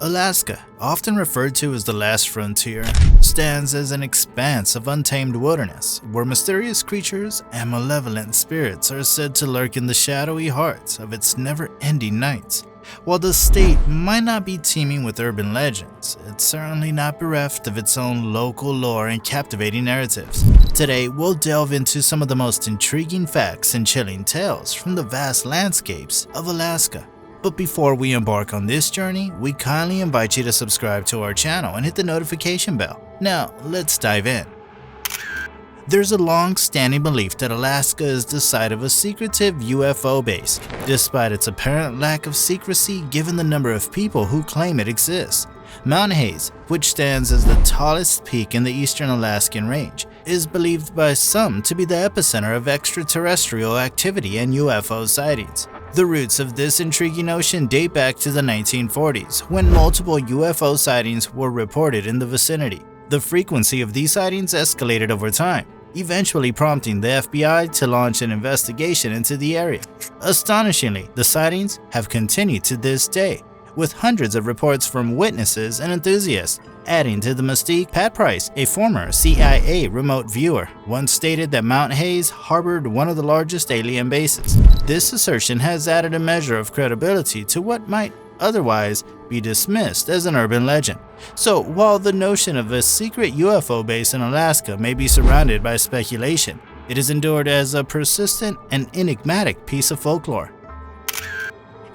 Alaska, often referred to as the last frontier, stands as an expanse of untamed wilderness where mysterious creatures and malevolent spirits are said to lurk in the shadowy hearts of its never-ending nights. While the state might not be teeming with urban legends, it's certainly not bereft of its own local lore and captivating narratives. Today, we'll delve into some of the most intriguing facts and chilling tales from the vast landscapes of Alaska. But before we embark on this journey, we kindly invite you to subscribe to our channel and hit the notification bell. Now, let's dive in. There's a long-standing belief that Alaska is the site of a secretive UFO base, despite its apparent lack of secrecy given the number of people who claim it exists. Mount Hayes, which stands as the tallest peak in the eastern Alaskan range, is believed by some to be the epicenter of extraterrestrial activity and UFO sightings. The roots of this intriguing notion date back to the 1940s, when multiple UFO sightings were reported in the vicinity. The frequency of these sightings escalated over time, eventually prompting the FBI to launch an investigation into the area. Astonishingly, the sightings have continued to this day, with hundreds of reports from witnesses and enthusiasts. Adding to the mystique, Pat Price, a former CIA remote viewer, once stated that Mount Hayes harbored one of the largest alien bases. This assertion has added a measure of credibility to what might otherwise be dismissed as an urban legend. So, while the notion of a secret UFO base in Alaska may be surrounded by speculation, it is endured as a persistent and enigmatic piece of folklore.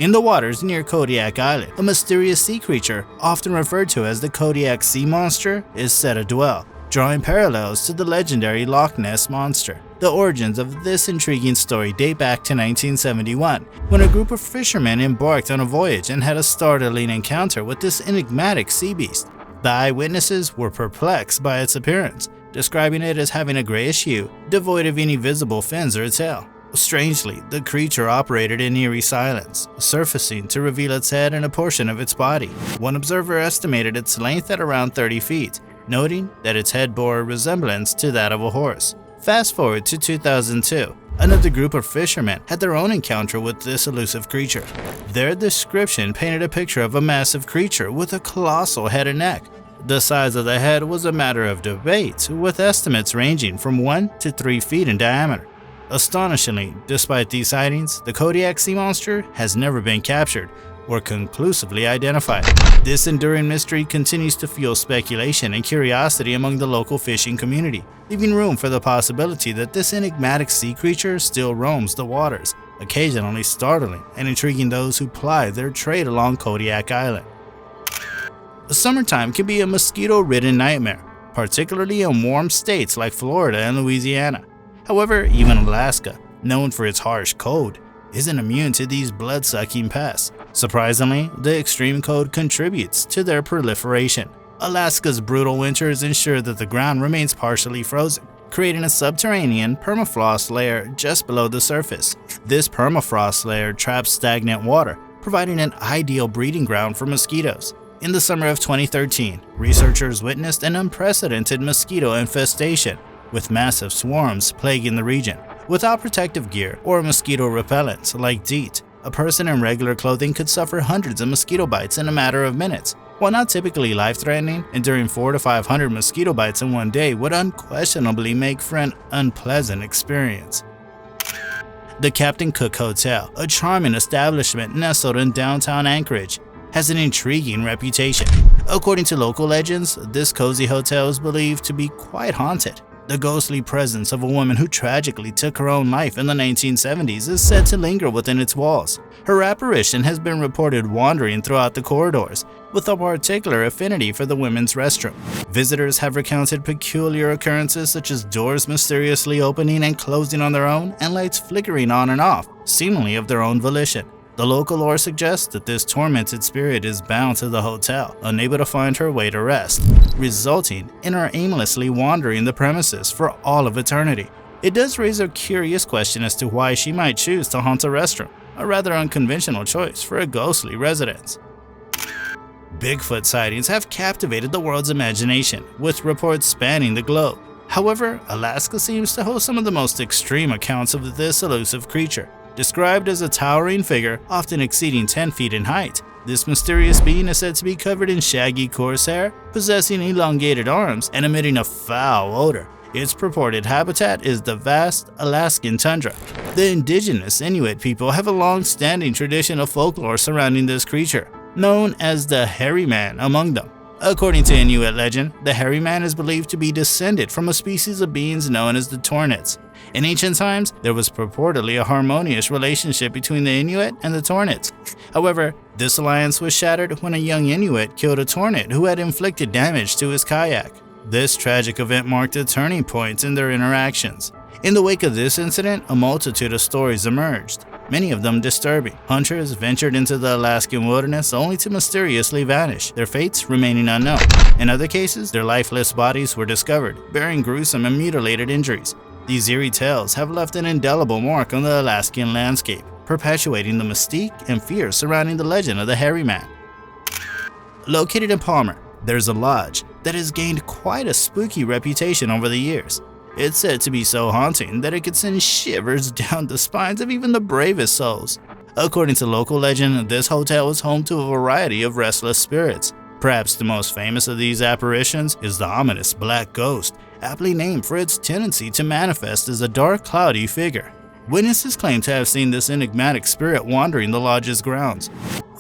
In the waters near Kodiak Island, a mysterious sea creature, often referred to as the Kodiak Sea Monster, is said to dwell, drawing parallels to the legendary Loch Ness Monster. The origins of this intriguing story date back to 1971, when a group of fishermen embarked on a voyage and had a startling encounter with this enigmatic sea beast. The eyewitnesses were perplexed by its appearance, describing it as having a grayish hue, devoid of any visible fins or tail. Strangely, the creature operated in eerie silence, surfacing to reveal its head and a portion of its body. One observer estimated its length at around 30 feet, noting that its head bore a resemblance to that of a horse. Fast forward to 2002, another group of fishermen had their own encounter with this elusive creature. Their description painted a picture of a massive creature with a colossal head and neck. The size of the head was a matter of debate, with estimates ranging from 1 to 3 feet in diameter. Astonishingly, despite these sightings, the Kodiak Sea Monster has never been captured or conclusively identified. This enduring mystery continues to fuel speculation and curiosity among the local fishing community, leaving room for the possibility that this enigmatic sea creature still roams the waters, occasionally startling and intriguing those who ply their trade along Kodiak Island. Summertime can be a mosquito-ridden nightmare, particularly in warm states like Florida and Louisiana. However, even Alaska, known for its harsh cold, isn't immune to these blood-sucking pests. Surprisingly, the extreme cold contributes to their proliferation. Alaska's brutal winters ensure that the ground remains partially frozen, creating a subterranean permafrost layer just below the surface. This permafrost layer traps stagnant water, providing an ideal breeding ground for mosquitoes. In the summer of 2013, researchers witnessed an unprecedented mosquito infestation, with massive swarms plaguing the region. Without protective gear or mosquito repellents like DEET, a person in regular clothing could suffer hundreds of mosquito bites in a matter of minutes. While not typically life-threatening, enduring 400 to 500 mosquito bites in one day would unquestionably make for an unpleasant experience. The Captain Cook Hotel, a charming establishment nestled in downtown Anchorage, has an intriguing reputation. According to local legends, this cozy hotel is believed to be quite haunted. The ghostly presence of a woman who tragically took her own life in the 1970s is said to linger within its walls. Her apparition has been reported wandering throughout the corridors, with a particular affinity for the women's restroom. Visitors have recounted peculiar occurrences such as doors mysteriously opening and closing on their own and lights flickering on and off, seemingly of their own volition. The local lore suggests that this tormented spirit is bound to the hotel, unable to find her way to rest, resulting in her aimlessly wandering the premises for all of eternity. It does raise a curious question as to why she might choose to haunt a restroom, a rather unconventional choice for a ghostly residence. Bigfoot sightings have captivated the world's imagination, with reports spanning the globe. However, Alaska seems to host some of the most extreme accounts of this elusive creature. Described as a towering figure, often exceeding 10 feet in height, This mysterious being is said to be covered in shaggy coarse hair, possessing elongated arms, and emitting a foul odor. Its purported habitat is the vast Alaskan tundra. The indigenous Inuit people have a long-standing tradition of folklore surrounding this creature, known as the Hairy Man among them. According to Inuit legend, the Hairy Man is believed to be descended from a species of beings known as the Tornits. In ancient times, there was purportedly a harmonious relationship between the Inuit and the Tornits. However, this alliance was shattered when a young Inuit killed a Tornit who had inflicted damage to his kayak. This tragic event marked a turning point in their interactions. In the wake of this incident, a multitude of stories emerged, many of them disturbing. Hunters ventured into the Alaskan wilderness only to mysteriously vanish, their fates remaining unknown. In other cases, their lifeless bodies were discovered, bearing gruesome and mutilated injuries. These eerie tales have left an indelible mark on the Alaskan landscape, perpetuating the mystique and fear surrounding the legend of the Hairy Man. Located in Palmer, there's a lodge that has gained quite a spooky reputation over the years. It's said to be so haunting that it could send shivers down the spines of even the bravest souls. According to local legend, this hotel is home to a variety of restless spirits. Perhaps the most famous of these apparitions is the ominous Black Ghost, aptly named for its tendency to manifest as a dark, cloudy figure. Witnesses claim to have seen this enigmatic spirit wandering the lodge's grounds.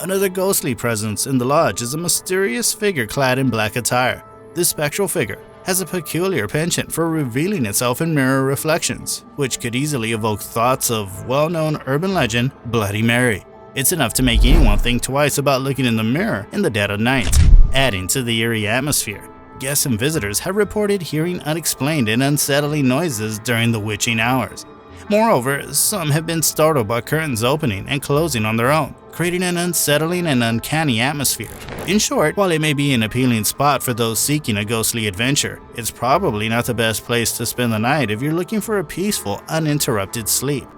Another ghostly presence in the lodge is a mysterious figure clad in black attire. This spectral figure has a peculiar penchant for revealing itself in mirror reflections, which could easily evoke thoughts of well-known urban legend Bloody Mary. It's enough to make anyone think twice about looking in the mirror in the dead of night. Adding to the eerie atmosphere, guests and visitors have reported hearing unexplained and unsettling noises during the witching hours. Moreover, some have been startled by curtains opening and closing on their own, creating an unsettling and uncanny atmosphere. In short, while it may be an appealing spot for those seeking a ghostly adventure, it's probably not the best place to spend the night if you're looking for a peaceful, uninterrupted sleep.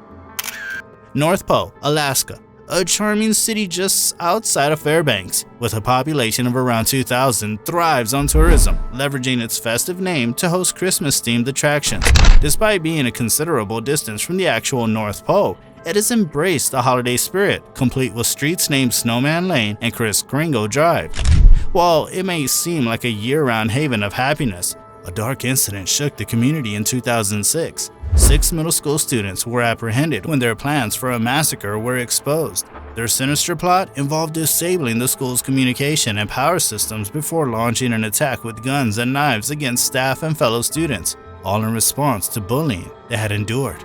North Pole, Alaska, a charming city just outside of Fairbanks, with a population of around 2,000, thrives on tourism, leveraging its festive name to host Christmas-themed attractions. Despite being a considerable distance from the actual North Pole, it has embraced the holiday spirit, complete with streets named Snowman Lane and Kris Kringle Drive. While it may seem like a year-round haven of happiness, a dark incident shook the community in 2006. 6 middle school students were apprehended when their plans for a massacre were exposed. Their sinister plot involved disabling the school's communication and power systems before launching an attack with guns and knives against staff and fellow students, all in response to bullying they had endured.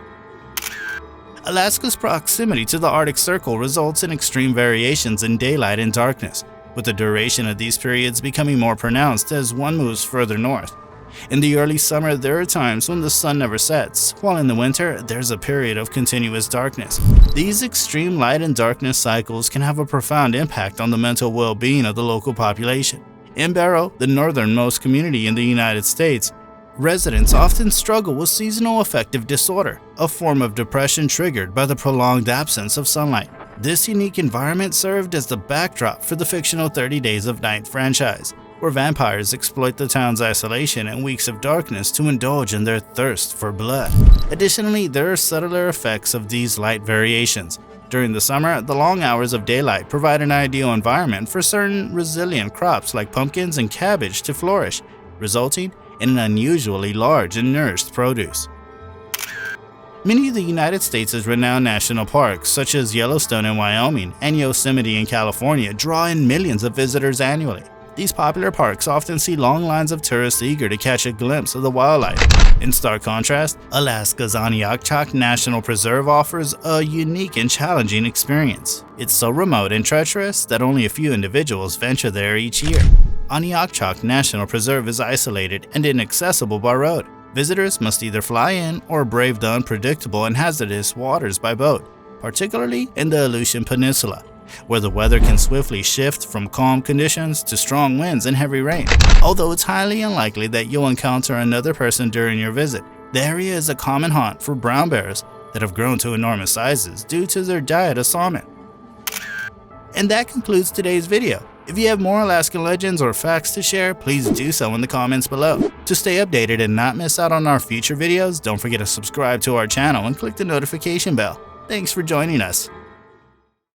Alaska's proximity to the Arctic Circle results in extreme variations in daylight and darkness, with the duration of these periods becoming more pronounced as one moves further north. In the early summer, there are times when the sun never sets, while in the winter, there's a period of continuous darkness. These extreme light and darkness cycles can have a profound impact on the mental well-being of the local population. In Barrow, the northernmost community in the United States, residents often struggle with seasonal affective disorder, a form of depression triggered by the prolonged absence of sunlight. This unique environment served as the backdrop for the fictional 30 Days of Night franchise, where vampires exploit the town's isolation and weeks of darkness to indulge in their thirst for blood. Additionally, there are subtler effects of these light variations. During the summer, the long hours of daylight provide an ideal environment for certain resilient crops like pumpkins and cabbage to flourish, resulting in an unusually large and nourished produce. Many of the United States' renowned national parks, such as Yellowstone in Wyoming and Yosemite in California, draw in millions of visitors annually. These popular parks often see long lines of tourists eager to catch a glimpse of the wildlife. In stark contrast, Alaska's Aniakchak National Preserve offers a unique and challenging experience. It's so remote and treacherous that only a few individuals venture there each year. Aniakchak National Preserve is isolated and inaccessible by road. Visitors must either fly in or brave the unpredictable and hazardous waters by boat, particularly in the Aleutian Peninsula, where the weather can swiftly shift from calm conditions to strong winds and heavy rain. Although it's highly unlikely that you'll encounter another person during your visit, the area is a common haunt for brown bears that have grown to enormous sizes due to their diet of salmon. And that concludes today's video. If you have more Alaskan legends or facts to share, please do so in the comments below. To stay updated and not miss out on our future videos, don't forget to subscribe to our channel and click the notification bell. Thanks for joining us.